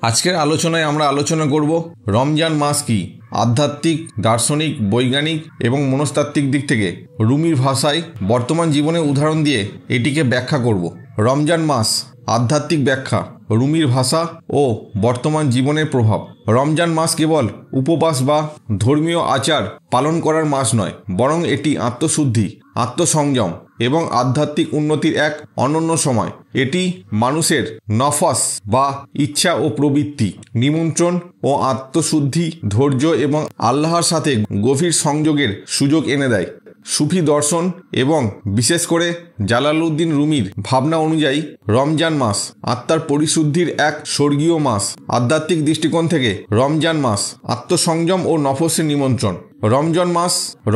আজকের আলোচনায় আমরা আলোচনা করব রমজান মাস কি। আধ্যাত্মিক, দার্শনিক, বৈজ্ঞানিক এবং মনস্তাত্ত্বিক দিক থেকে রুমির ভাষায় বর্তমান জীবনে উদাহরণ দিয়ে এটিকে ব্যাখ্যা করব। রমজান মাস, আধ্যাত্মিক ব্যাখ্যা, রুমির ভাষা ও বর্তমান জীবনের প্রভাব। রমজান মাস কেবল উপবাস বা ধর্মীয় আচার পালন করার মাস নয়, বরং এটি আত্মশুদ্ধি, আত্মসংযম এবং আধ্যাত্মিক উন্নতির এক অনন্য সময়। এটি মানুষের নফস বা ইচ্ছা ও প্রবৃত্তি নিমন্ত্রণ ও আত্মশুদ্ধি, ধৈর্য এবং আল্লাহর সাথে গভীর সংযোগের সুযোগ এনে দেয়। সুফি দর্শন এবং বিশেষ করে জালালউদ্দিন রুমির ভাবনা অনুযায়ী রমজান মাস আত্মার পরিশুদ্ধির এক স্বর্গীয় মাস। আধ্যাত্মিক দৃষ্টিকোণ থেকে রমজান মাস আত্মসংযম ও নফসের নিমন্ত্রণ।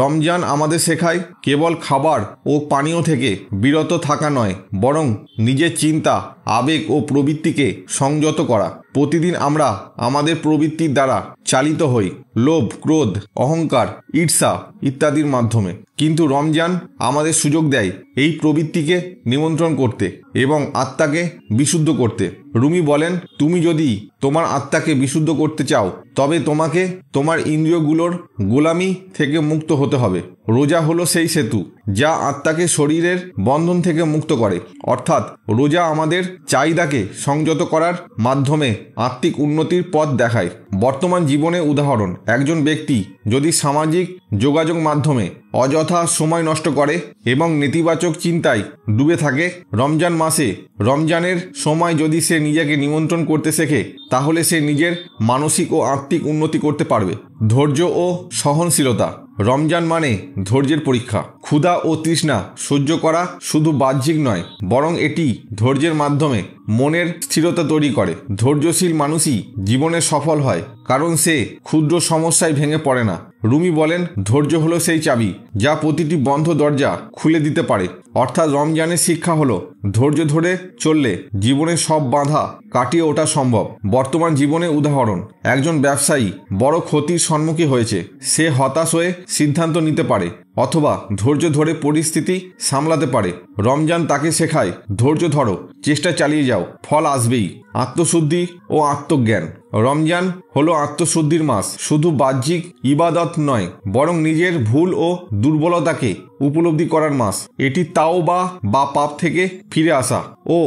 রমজান আমাদের শেখায় কেবল খাবার ও পানীয় থেকে বিরত থাকা নয়, বরং নিজের চিন্তা, আবেগ ও প্রবৃত্তিকে সংযত করা। প্রতিদিন আমরা আমাদের প্রবৃত্তির দ্বারা চালিত হই, লোভ, ক্রোধ, অহংকার, ঈর্ষা ইত্যাদির মাধ্যমে। কিন্তু রমজান আমাদের সুযোগ দেয় এই প্রবৃত্তিকে নিমন্ত্রণ করতে এবং আত্মাকে বিশুদ্ধ করতে। রুমি বলেন, তুমি যদি তোমার আত্মাকে বিশুদ্ধ করতে চাও, তবে তোমাকে তোমার ইন্দ্রিয়গুলোর গোলামি থেকে মুক্ত হতে হবে। রোজা হলো সেই সেতু যা আত্মাকে শরীরের বন্ধন থেকে মুক্ত করে। অর্থাৎ রোজা আমাদের চাহিদাকে সংযত করার মাধ্যমে আত্মিক উন্নতির পথ দেখায়। বর্তমান জীবনে উদাহরণ: একজন ব্যক্তি যদি সামাজিক যোগাযোগ মাধ্যমে অযথা সময় নষ্ট করে এবং নেতিবাচক চিন্তায় ডুবে থাকে, রমজান মাসে রমজানের সময় যদি সে নিজেকে নিমন্ত্রণ করতে শেখে, তাহলে সে নিজের মানসিক ও আত্মিক উন্নতি করতে পারবে। ধৈর্য ও সহনশীলতা। রমজান মানে ধৈর্যের পরীক্ষা। ক্ষুধা ও তৃষ্ণা সহ্য করা শুধু বাহ্যিক নয়, বরং এটি ধৈর্যের মাধ্যমে মনের স্থিরতা তৈরি করে। ধৈর্যশীল মানুষই জীবনে সফল হয়, কারণ সে ক্ষুদ্র সমস্যায় ভেঙে পড়ে না। রুমি বলেন, ধৈর্য হলো সেই চাবি যা প্রতিটি বন্ধ দরজা খুলে দিতে পারে। অর্থাৎ রমজানের শিক্ষা হলো ধৈর্য ধরে চললে জীবনের সব বাধা কাটিয়ে ওঠা সম্ভব। বর্তমান জীবনে উদাহরণ: একজন ব্যবসায়ী বড় ক্ষতির সম্মুখীন হয়েছে। সে হতাশ হয়ে সিদ্ধান্ত নিতে পারে অথবা ধৈর্য ধরে পরিস্থিতি সামলাতে পারে। রমজান তাকে শেখায়, ধৈর্য ধরো, চেষ্টা চালিয়ে যাও, ফল আসবেই। আত্মশুদ্ধি ও আত্মজ্ঞান। রমজান হলো আত্মশুদ্ধির মাস। শুধু বাহ্যিক ইবাদত নয়, বরং নিজের ভুল ও দুর্বলতাকে উপলব্ধি করার মাস। এটি তাওবা বা পাপ থেকে ফিরে আসা ও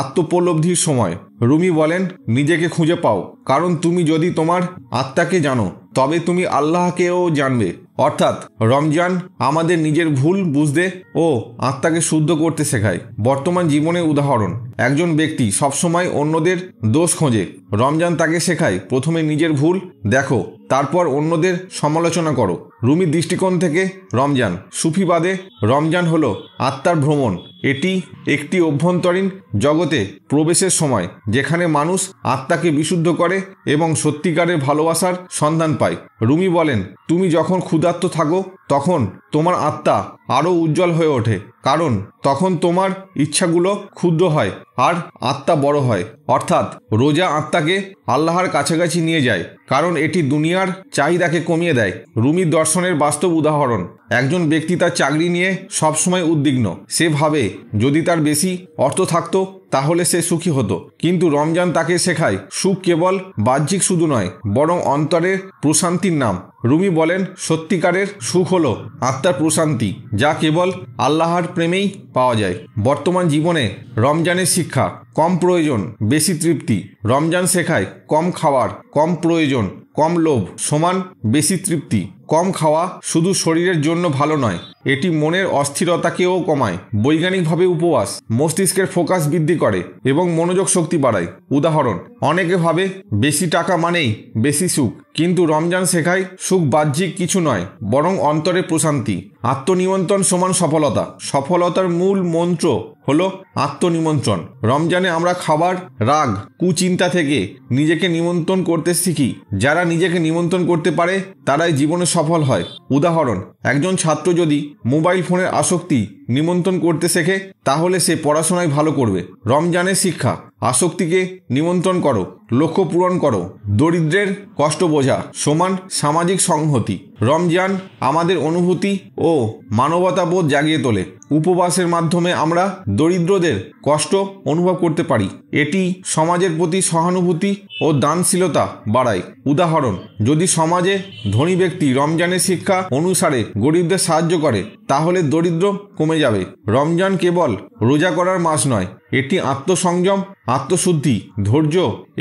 আত্মোপলব্ধির সময়। রুমি বলেন, নিজেকে খুঁজে পাও, কারণ তুমি যদি তোমার আত্মাকে জানো, তবে তুমি আল্লাহকেও জানবে। অর্থাৎ রমজান আমাদের নিজের ভুল বুঝতে ও আত্মাকে শুদ্ধ করতে শেখায়। বর্তমান জীবনে উদাহরণ: একজন ব্যক্তি সবসময় অন্যদের দোষ খোঁজে। রমজান তাকে শেখায়, প্রথমে নিজের ভুল দেখো, তারপর অন্যদের সমালোচনা করো। রুমির দৃষ্টিকোণ থেকে রমজান। সুফিবাদে রমজান হলো আত্মার ভ্রমণ। এটি একটি অভ্যন্তরীণ জগতে প্রবেশের সময়, যেখানে মানুষ আত্মাকে বিশুদ্ধ করে এবং সত্যিকারের ভালোবাসার সন্ধান পায়। রুমি বলেন, তুমি যখন ক্ষুধার্ত থাকো, তখন তোমার আত্মা আরও উজ্জ্বল হয়ে ওঠে, কারণ তখন তোমার ইচ্ছাগুলো ক্ষুদ্র হয় আর আত্মা বড় হয়। অর্থাৎ রোজা আত্মাকে আল্লাহর কাছাকাছি নিয়ে যায়, কারণ এটি দুনিয়ার চাহিদাকে কমিয়ে দেয়। রুমির দর্শনের বাস্তব উদাহরণ: একজন ব্যক্তি তার চাকরি নিয়ে সবসময় উদ্বিগ্ন। সে ভাবে যদি তার বেশি অর্থ থাকতো তাহলে সে সুখী হতো। কিন্তু রমজান তাকে শেখায়, সুখ কেবল বাহ্যিক শুধু নয়, বরং অন্তরের প্রশান্তির নাম। রুমি বলেন, সত্যিকারের সুখ হলো আত্মার প্রশান্তি, যা কেবল আল্লাহর প্রেমেই পাওয়া যায়। বর্তমান জীবনে রমজানের শিক্ষা: কম প্রয়োজন, বেশি তৃপ্তি। রমজান শেখায় কম খাবার, কম প্রয়োজন, কম লোভ সমান বেশি তৃপ্তি। কম খাওয়া শুধু শরীরের জন্য ভালো নয়, এটি মনের অস্থিরতাকেও কমায়। বৈজ্ঞানিকভাবে উপবাস মস্তিষ্কের ফোকাস বৃদ্ধি করে এবং মনোযোগ শক্তি বাড়ায়। উদাহরণ: অনেকে ভাবে বেশি টাকা মানেই বেশি সুখ, কিন্তু রমজান শেখায় সুখ বাহ্যিক কিছু নয়, বরং অন্তরে প্রশান্তি। আত্মনিমন্ত্রণ সমান সফলতা। সফলতার মূল মন্ত্র হলো আত্মনিমন্ত্রণ। রমজানে আমরা খাবার, রাগ, কুচিন্তা থেকে নিজেকে নিমন্ত্রণ করতে শিখি। যারা নিজেকে নিমন্ত্রণ করতে পারে তারাই জীবনে সফল হয়। উদাহরণ: একজন ছাত্র যদি মোবাইল ফোনের আসক্তি নিমন্ত্রণ করতে শেখে তাহলে সে পড়াশোনায় ভালো করবে। রমজানের শিক্ষা: আসক্তিকে নিমন্ত্রণ করো, লক্ষ্য পূরণ করো, দরিদ্রের কষ্ট বোঝা সমান সামাজিক সংহতি। রমজান আমাদের অনুভূতি ও মানবতাবোধ জাগিয়ে তোলে। উপবাসের মাধ্যমে আমরা দরিদ্রদের কষ্ট অনুভব করতে পারি। এটি সমাজের প্রতি সহানুভূতি ও দানশীলতা বাড়ায়। উদাহরণ: যদি সমাজে ধনী ব্যক্তি রমজানের শিক্ষা অনুসারে গরিবদের সাহায্য করে তাহলে দরিদ্র কমে যাবে। রমজান কেবল রোজা করার মাস নয়, এটি আত্মসংযম, আত্মশুদ্ধি, ধৈর্য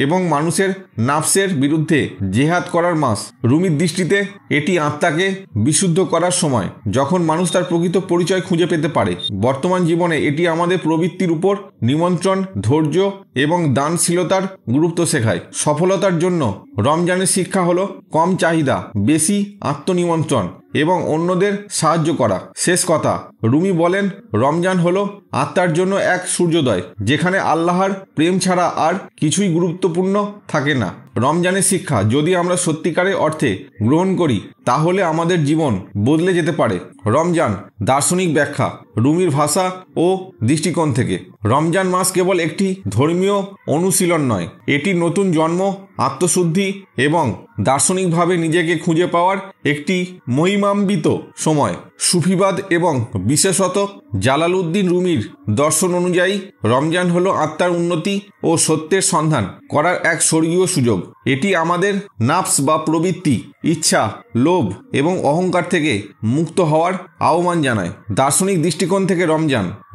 এবং মানুষের নাফসের বিরুদ্ধে জেহাদ করার মাস। রুমির দৃষ্টিতে এটি আত্মাকে বিশুদ্ধ করার সময়, যখন মানুষ তার প্রকৃত পরিচয় খুঁজে পেতে পারে। বর্তমান জীবনে এটি আমাদের প্রবৃত্তির উপর নিমন্ত্রণ, ধৈর্য এবং দানশীলতার গুরুত্ব শেখায়। সফলতার জন্য রমজানের শিক্ষা হলো কম চাহিদা, বেশি আত্মনিমন্ত্রণ এবং অন্যদের সাহায্য করা। শেষ কথা: রুমি বলেন, রমজান হলো আত্মার জন্য এক সূর্যোদয়, যেখানে আল্লাহর প্রেম ছাড়া আর কিছুই গুরুত্বপূর্ণ থাকে না। রমজানের শিক্ষা যদি আমরা সত্যিকারের অর্থে গ্রহণ করি তাহলে আমাদের জীবন বদলে যেতে পারে। রমজান দার্শনিক ব্যাখ্যা: রুমির ভাষা ও দৃষ্টিকোণ থেকে রমজান মাস কেবল একটি ধর্মীয় অনুশীলন নয়, এটি নতুন জন্ম, আত্মশুদ্ধি এবং দার্শনিকভাবে নিজেকে খুঁজে পাওয়ার একটি মহিমান্বিত সময়। সুফিবাদ এবং বিশেষত জালালউদ্দিন রুমির দর্শন অনুযায়ী রমজান হলো আত্মার উন্নতি ও সত্যের সন্ধান করার এক স্বর্গীয় সুযোগ। এটি আমাদের নাফস বা প্রবৃত্তি, ইচ্ছা, লোভ এবং অহংকার থেকে মুক্ত হওয়ার আহ্বান জানায়। দার্শনিক দৃষ্টিকোণ থেকে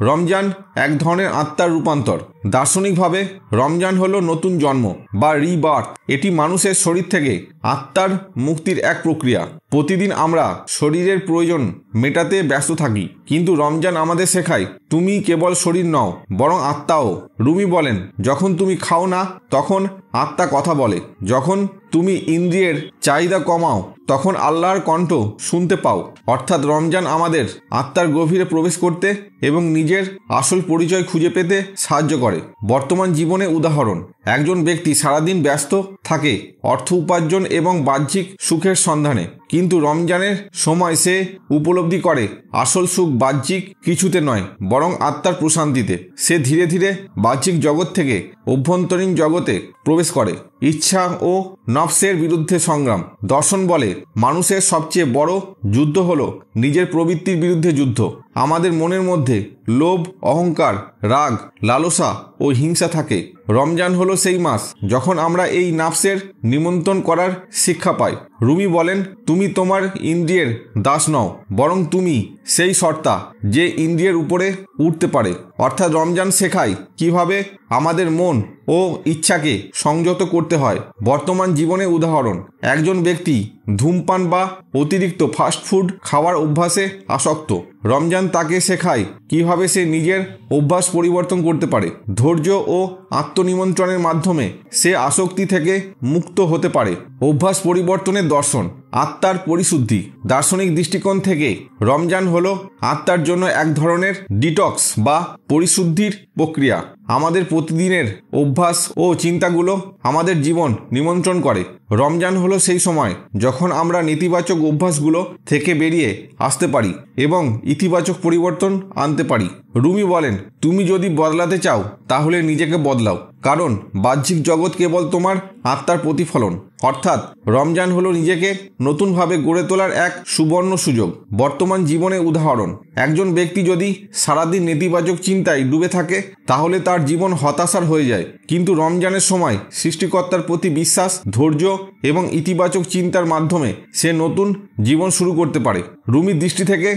রমজান এক ধরনের আত্মার রূপান্তর। দার্শনিকভাবে রমজান হলো নতুন জন্ম বা রিবার্থ। এটি মানুষের শরীর থেকে আত্মার মুক্তির এক প্রক্রিয়া। প্রতিদিন আমরা শরীরের প্রয়োজন মেটাতে ব্যস্ত থাকি, কিন্তু রমজান আমাদের শেখায় তুমি কেবল শরীর নও, বরং আত্মাও। রুমি বলেন, যখন তুমি খাও না তখন আত্মা কথা বলে, যখন তুমি ইন্দ্রিয়ের চাহিদা কমাও তখন আল্লাহর কণ্ঠ শুনতে পাও। অর্থাৎ রমজান আমাদের আত্মার গভীরে প্রবেশ করতে এবং নিজের আসল পরিচয় খুঁজে পেতে সাহায্য করে। বর্তমান জীবনে উদাহরণ: একজন ব্যক্তি সারাদিন ব্যস্ত থাকে অর্থ উপার্জন এবং বাহ্যিক সুখের সন্ধানে, কিন্তু রমজানের সময় সে উপলব্ধি করে আসল সুখ বাহ্যিক কিছুতে নয়, বরং আত্মার প্রশান্তিতে। সে ধীরে ধীরে বাহ্যিক জগৎ থেকে অভ্যন্তরীণ জগতে প্রবেশ করে। ইচ্ছা ও নফসের বিরুদ্ধে সংগ্রাম: দর্শন বলে মানুষের সবচেয়ে বড় যুদ্ধ হলো নিজের প্রবৃত্তির বিরুদ্ধে যুদ্ধ। আমাদের মনের মধ্যে লোভ, অহংকার, রাগ, লালসা ও হিংসা থাকে। রমজান হলো সেই মাস যখন আমরা এই নাফসের নিমন্ত্রণ করার শিক্ষা পাই। রুমি বলেন, তুমি তোমার ইন্দ্রিয়ের দাস নও, বরং তুমি সেই সত্তা যে ইন্দ্রিয়ের উপরে উঠতে পারে। অর্থাৎ রমজান শেখায় কিভাবে আমাদের মন ও ইচ্ছাকে সংযত করতে হয়। বর্তমান জীবনে উদাহরণ: একজন ব্যক্তি ধূমপান বা অতিরিক্ত ফাস্টফুড খাওয়ার অভ্যাসে আসক্ত। রমজান তাকে শেখায় কিভাবে সে নিজের অভ্যাস পরিবর্তন করতে পারে। ধৈর্য ও আত্মনিমন্ত্রণের মাধ্যমে সে আসক্তি থেকে মুক্ত হতে পারে। অভ্যাস পরিবর্তনের দর্শন: আত্মার পরিশুদ্ধি: দার্শনিক দৃষ্টিকোণ থেকে রমজান হলো আত্মার জন্য এক ধরনের ডিটক্স বা পরিশুদ্ধির প্রক্রিয়া। আমাদের প্রতিদিনের অভ্যাস ও চিন্তাগুলো আমাদের জীবন নিমন্ত্রণ করে। রমজান হলো সেই সময় যখন আমরা নেতিবাচক অভ্যাসগুলো থেকে বেরিয়ে আসতে পারি এবং ইতিবাচক পরিবর্তন আনতে পারি। রুমি বলেন, তুমি যদি বদলাতে চাও তাহলে নিজেকে বদলাও, কারণ বাহ্যিক জগৎ কেবল তোমার আত্মার প্রতিফলন। অর্থাৎ রমজান হলো নিজেকে নতুনভাবে গড়ে তোলার এক সুবর্ণ সুযোগ। বর্তমান জীবনে উদাহরণ: একজন ব্যক্তি যদি সারাদিন নেতিবাচক চিন্তায় ডুবে থাকে তাহলে তার জীবন হতাশার হয়ে যায়, কিন্তু রমজানের সময় সৃষ্টিকর্তার প্রতি বিশ্বাস, ধৈর্য এবং ইতিবাচক চিন্তার মাধ্যমে সে নতুন জীবন শুরু করতে পারে। রুমির দৃষ্টি থেকে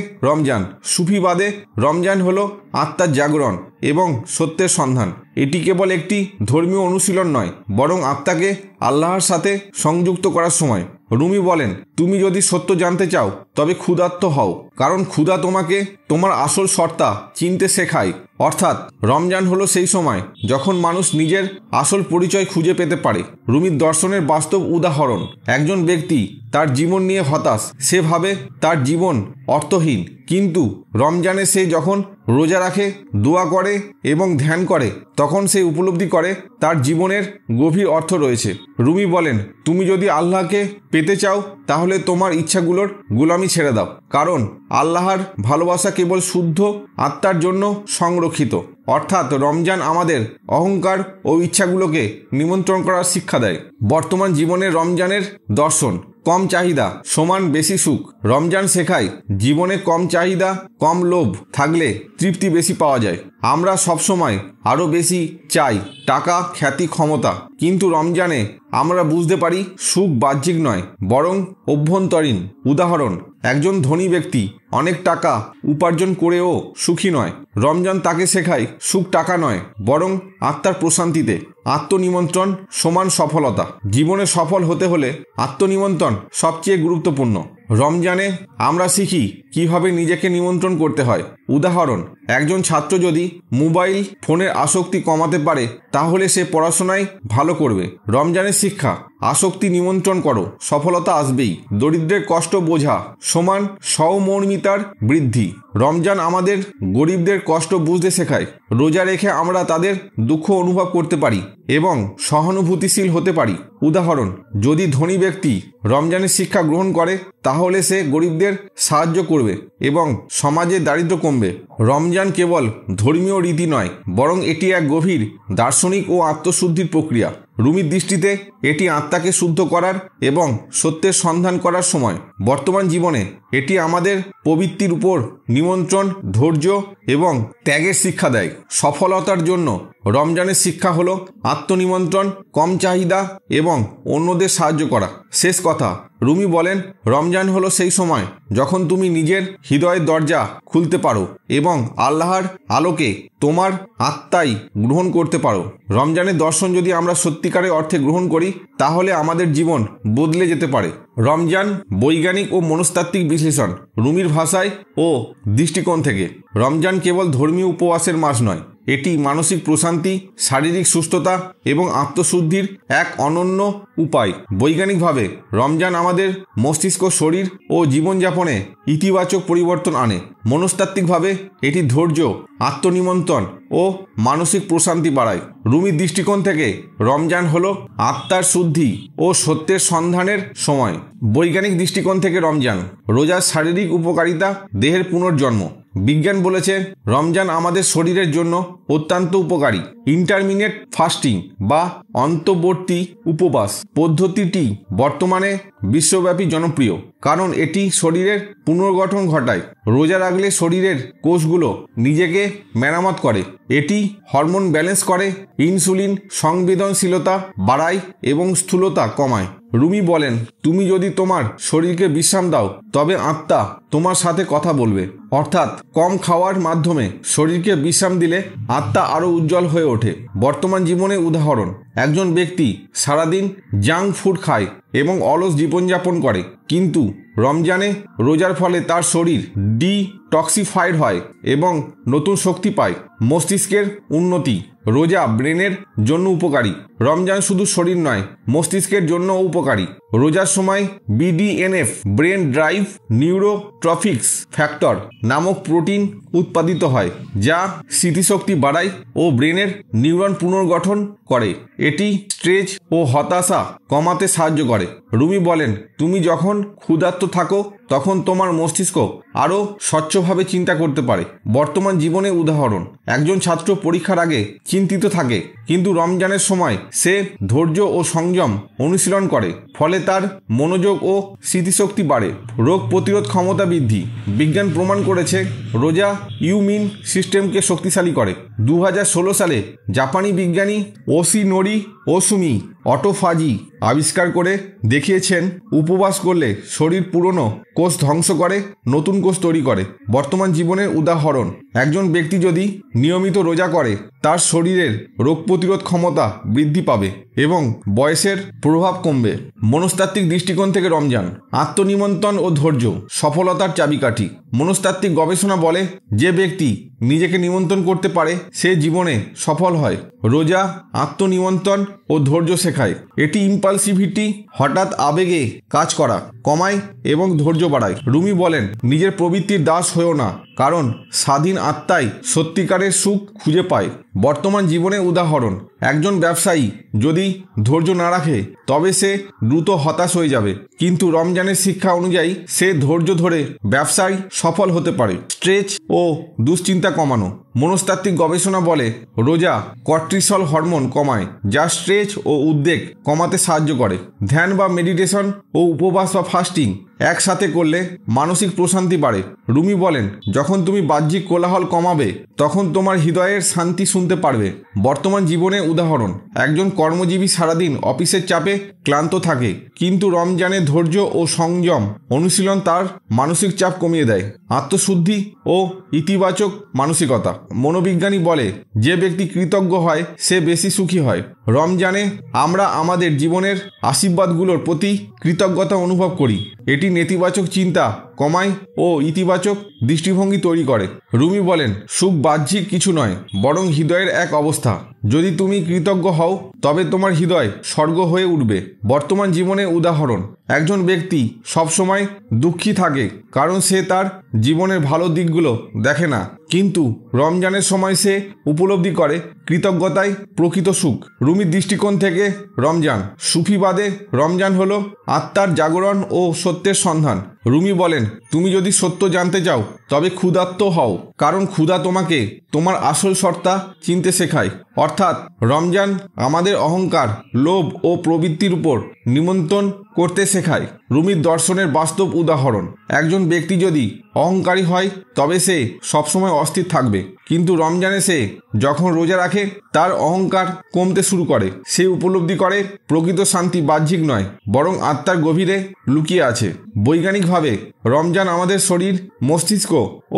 সুফিবাদে রমজান হলো আত্মার জাগরণ এবং সত্যের সন্ধান। এটি কেবল একটি ধর্মীয় অনুশীলন নয়, বরং আত্মাকে আল্লাহর সাথে সংযুক্ত করার সময়। রুমি বলেন, তুমি যদি সত্য জানতে চাও তবে ক্ষুধার্ত হও, কারণ ক্ষুধা তোমাকে তোমার আসল সত্তা চিনতে শেখায়। অর্থাৎ রমজান হলো সেই সময় যখন মানুষ নিজের আসল পরিচয় খুঁজে পেতে পারে। রুমির দর্শনের বাস্তব উদাহরণ: একজন ব্যক্তি তার জীবন নিয়ে হতাশ, সে ভাবে তার জীবন অর্থহীন, কিন্তু রমজানে সে যখন রোজা রাখে, দোয়া করে এবং ধ্যান করে তখন সে উপলব্ধি করে তার জীবনের গভীর অর্থ রয়েছে। রুমি বলেন, তুমি যদি আল্লাহকে পেতে চাও তাহলে তোমার ইচ্ছাগুলোর গোলামি ছেড়ে দাও, কারণ আল্লাহর ভালোবাসা কেবল শুদ্ধ আত্মার জন্য সংরক্ষিত। অর্থাৎ রমজান আমাদের অহংকার ও ইচ্ছাগুলোকে নিমন্ত্রণ করার শিক্ষা দেয়। বর্তমান জীবনে রমজানের দর্শন, কম চাহিদা সমান বেশি সুখ। রমজান শেখায় জীবনে কম চাহিদা কম লোভ থাকলে তৃপ্তি বেশি পাওয়া যায়। আমরা সবসময় আরও বেশি চাই, টাকা, খ্যাতি, ক্ষমতা। কিন্তু রমজানে আমরা বুঝতে পারি সুখ বাহ্যিক নয়, বরং অভ্যন্তরীণ। উদাহরণ, একজন ধনী ব্যক্তি অনেক টাকা উপার্জন করেও সুখী নয়। রমজান তাকে শেখায় সুখ টাকা নয়, বরং আত্মার প্রশান্তিতে। আত্মনিমন্ত্রণ সমান সফলতা। জীবনে সফল হতে হলে আত্মনিমন্ত্রণ সবচেয়ে গুরুত্বপূর্ণ। রমজানে আমরা শিখি কিভাবে নিজেকে নিমন্ত্রণ করতে হয়। উদাহরণ, একজন ছাত্র যদি মোবাইল ফোনের আসক্তি কমাতে পারে তাহলে সে পড়াশোনায় ভালো করবে। রমজানের শিক্ষা, আসক্তি নিমন্ত্রণ করো, সফলতা আসবেই। দরিদ্রের কষ্ট বোঝা সমান সহমর্মিতার বৃদ্ধি। রমজান আমাদের গরিবদের কষ্ট বুঝতে শেখায়। রোজা রেখে আমরা তাদের দুঃখ অনুভব করতে পারি এবং সহানুভূতিশীল হতে পারি। উদাহরণ, যদি ধনী ব্যক্তি রমজানের শিক্ষা গ্রহণ করে তাহলে সে গরিবদের সাহায্য করবে এবং সমাজে দারিদ্র্য কমবে। রমজান কেবল ধর্মীয় রীতি নয়, বরং এটি এক গভীর দার্শনিক ও আত্মশুদ্ধির প্রক্রিয়া। রুমির দৃষ্টিতে এটি আত্মাকে শুদ্ধ করার এবং সত্যের সন্ধান করার সময়। বর্তমান জীবনে এটি আমাদের প্রবৃত্তির উপর নিমন্ত্রণ, ধৈর্য এবং ত্যাগের শিক্ষা দেয়। সফলতার জন্য রমজানের শিক্ষা হলো আত্মনিমন্ত্রণ, কম চাহিদা এবং অন্যদের সাহায্য করা। শেষ কথা, রুমি বলেন, রমজান হলো সেই সময় যখন তুমি নিজের হৃদয়ের দরজা খুলতে পারো এবং আল্লাহর আলোকে তোমার আত্মাই গ্রহণ করতে পারো। রমজানের দর্শন যদি আমরা সত্যিকারের অর্থে গ্রহণ করি তাহলে আমাদের জীবন বদলে যেতে পারে। রমজান বৈজ্ঞানিক ও মনস্তাত্ত্বিক বিশ্লেষণ। রুমির ভাষায় ও দৃষ্টিকোণ থেকে রমজান কেবল ধর্মীয় উপবাসের মাস নয়, এটি মানসিক প্রশান্তি, শারীরিক সুস্থতা এবং আত্মশুদ্ধির এক অনন্য উপায়। বৈজ্ঞানিকভাবে রমজান আমাদের মস্তিষ্ক, শরীর ও জীবনযাপনে ইতিবাচক পরিবর্তন আনে। মনস্তাত্ত্বিকভাবে এটি ধৈর্য, আত্মনিমন্ত্রণ ও মানসিক প্রশান্তি বাড়ায়। রুমির দৃষ্টিকোণ থেকে রমজান হলো আত্মার শুদ্ধি ও সত্যের সন্ধানের সময়। বৈজ্ঞানিক দৃষ্টিকোণ থেকে রমজান রোজার শারীরিক উপকারিতা, দেহের পুনর্জন্ম। বিজ্ঞান বলেছে রমজান আমাদের শরীরের জন্য অত্যন্ত উপকারী। ইন্টারমিনেট ফাস্টিং বা অন্তর্বর্তী উপবাস পদ্ধতিটি বর্তমানে বিশ্বব্যাপী জনপ্রিয়, কারণ এটি শরীরের পুনর্গঠন ঘটায়। রোজা রাখলে শরীরের কোষগুলো নিজেকে মেরামত করে, এটি হরমোন ব্যালেন্স করে, ইনসুলিন সংবেদনশীলতা বাড়ায় এবং স্থূলতা কমায়। রুমি বলেন, তুমি যদি তোমার শরীরকে বিশ্রাম দাও তবে আত্মা তোমার সাথে কথা বলবে। অর্থাৎ কম খাওয়ার মাধ্যমে শরীরকে বিশ্রাম দিলে আত্মা আরও উজ্জ্বল হয়ে ওঠে। বর্তমান জীবনে উদাহরণ, একজন ব্যক্তি সারাদিন জাঙ্ক ফুড খায় এবং অলস জীবনযাপন করে, কিন্তু রমজানে রোজার ফলে তার শরীর ডিটক্সিফাইড হয় এবং নতুন শক্তি পায়। মস্তিষ্কের উন্নতি। রোজা ব্রেনের জন্য উপকারী। রমজান শুধু শরীর নয়, মস্তিষ্কের জন্য উপকারী। রোজার সময় BDNF ব্রেন ড্রাইভ নিউরোট্রফিক্স ফ্যাক্টর নামক প্রোটিন উৎপাদিত হয়, যা স্মৃতিশক্তি বাড়ায় ও ব্রেনের নিউরন পুনর্গঠন করে। এটি স্ট্রেস ও হতাশা কমাতে সাহায্য করে। রুমি বলেন, তুমি যখন ক্ষুধার্ত থাকো তখন তোমার মস্তিষ্ক আরও স্বচ্ছভাবে চিন্তা করতে পারে। বর্তমান জীবনে উদাহরণ, একজন ছাত্র পরীক্ষার আগে চিন্তিত থাকে, কিন্তু রমজানের সময় সে ধৈর্য ও সংযম অনুশীলন করে, ফলে তার মনোযোগ ও স্মৃতিশক্তি বাড়ে। রোগ প্রতিরোধ ক্ষমতা বৃদ্ধি। বিজ্ঞান প্রমাণ করেছে রোজা ইমিউন সিস্টেমকে শক্তিশালী করে। 2016 সালে জাপানি বিজ্ঞানী ওশিনোরি ওসুমি অটোফাজি আবিষ্কার করে দেখিয়েছেন উপবাস করলে শরীর পুরনো কোষ ধ্বংস করে, নতুন কোষ তৈরি করে। বর্তমান জীবনের উদাহরণ, একজন ব্যক্তি যদি নিয়মিত রোজা করে তার শরীরের রোগ প্রতিরোধ ক্ষমতা বৃদ্ধি পাবে এবং বয়সের প্রভাব কমবে। মনস্তাত্ত্বিক দৃষ্টিকোণ থেকে রমজান আত্মনিমন্ত্রণ ও ধৈর্য সফলতার চাবিকাঠি। মনস্তাত্ত্বিক গবেষণা বলে যে ব্যক্তি নিজেকে নিমন্ত্রণ করতে পারে সে জীবনে সফল হয়। রোজা আত্মনিমন্ত্রণ ও ধৈর্য শেখায়। এটি ইম্পালসিভিটি, হঠাৎ আবেগে কাজ করা কমায় এবং ধৈর্য বাড়ায়। রুমি বলেন, নিজের প্রবৃত্তির দাস হয়েও না, কারণ স্বাধীন আত্মাই সত্যিকারের সুখ খুঁজে পায়। বর্তমান জীবনে উদাহরণ, একজন ব্যবসায়ী যদি ধৈর্য না রাখে তবে সে দ্রুত হতাশ হয়ে যাবে, কিন্তু রমজানের শিক্ষা অনুযায়ী সে ধৈর্য ধরে ব্যবসায় সফল হতে পারে। স্ট্রেস ও দুশ্চিন্তা কমানো, মনস্তাত্ত্বিক গবেষণা বলে রোজা কর্টিসল হরমোন কমায়, যা স্ট্রেস ও উদ্বেগ কমাতে সাহায্য করে। ধ্যান বা মেডিটেশন ও উপবাস বা ফাস্টিং একসাথে করলে মানসিক প্রশান্তি বাড়ে। রুমি বলেন, যখন তুমি বাহ্যিক কোলাহল কমাবে তখন তোমার হৃদয়ের শান্তি শুনতে পারবে। বর্তমান জীবনে উদাহরণ, একজন কর্মজীবী সারাদিন অফিসের চাপে ক্লান্ত থাকে, কিন্তু রমজানের ধৈর্য ও সংযম অনুশীলন তার মানসিক চাপ কমিয়ে দেয়। আত্মশুদ্ধি ও ইতিবাচক মানসিকতা, মনোবিজ্ঞানী বলে যে ব্যক্তি কৃতজ্ঞ হয় সে বেশি সুখী হয়। রমজানে আমরা আমাদের জীবনের আশীর্বাদগুলোর প্রতি কৃতজ্ঞতা অনুভব করি। এটি নেতিবাচক চিন্তা কমায় ও ইতিবাচক দৃষ্টিভঙ্গি তৈরি করে। রুমি বলেন, সুখ বাহ্যিক কিছু নয়, বরং হৃদয়ের এক অবস্থা। যদি তুমি কৃতজ্ঞ হও তবে তোমার হৃদয় স্বর্গ হয়ে উঠবে। বর্তমান জীবনে উদাহরণ, একজন ব্যক্তি সবসময় দুঃখী থাকে কারণ সে তার জীবনের ভালো দিকগুলো দেখে না, কিন্তু রমজানের সময় সে উপলব্ধি করে কৃতজ্ঞতাই প্রকৃত সুখ। রুমির দৃষ্টিকোণ থেকে রমজান, সুফিবাদে রমজান হলো আত্মার জাগরণ ও সত্যের সন্ধান। রুমি বলেন, তুমি যদি সত্য জানতে চাও তবে ক্ষুধার্ত হও, কারণ ক্ষুধা তোমাকে তোমার আসল সত্তা চিনতে শেখায়। অর্থাৎ রমজান আমাদের অহংকার, লোভ ও প্রবৃত্তির উপর নিমন্ত্রণ করতে শেখায়। রুমির দর্শনের বাস্তব উদাহরণ, একজন ব্যক্তি যদি অহংকারী হয় তবে সে সবসময় অস্থির থাকবে, কিন্তু রমজানে সে যখন রোজা রাখে তার অহংকার কমতে শুরু করে। সে উপলব্ধি করে প্রকৃত শান্তি বাহ্যিক নয়, বরং আত্মার গভীরে লুকিয়ে আছে। বৈজ্ঞানিকভাবে রমজান আমাদের শরীর, মস্তিষ্ক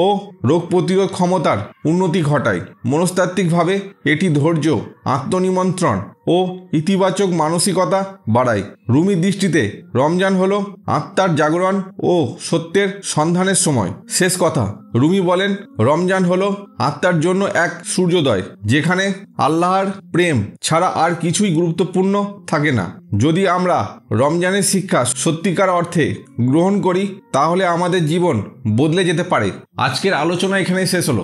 ও রোগ প্রতিরোধ ক্ষমতার উন্নতি ঘটায়। মনস্তাত্ত্বিকভাবে এটি ধৈর্য, আত্মনিমন্ত্রণ ও ইতিবাচক মানসিকতা বাড়ায়। রুমির দৃষ্টিতে রমজান হলো আত্মার জাগরণ ও সত্যের সন্ধানের সময়। শেষ কথা, রুমি বলেন, রমজান হলো আত্মার জন্য এক সূর্যোদয়, যেখানে আল্লাহর প্রেম ছাড়া আর কিছুই গুরুত্বপূর্ণ থাকে না। যদি আমরা রমজানের শিক্ষা সত্যিকার অর্থে গ্রহণ করি তাহলে আমাদের জীবন বদলে যেতে পারে। আজকের আলোচনা এখানেই শেষ হলো।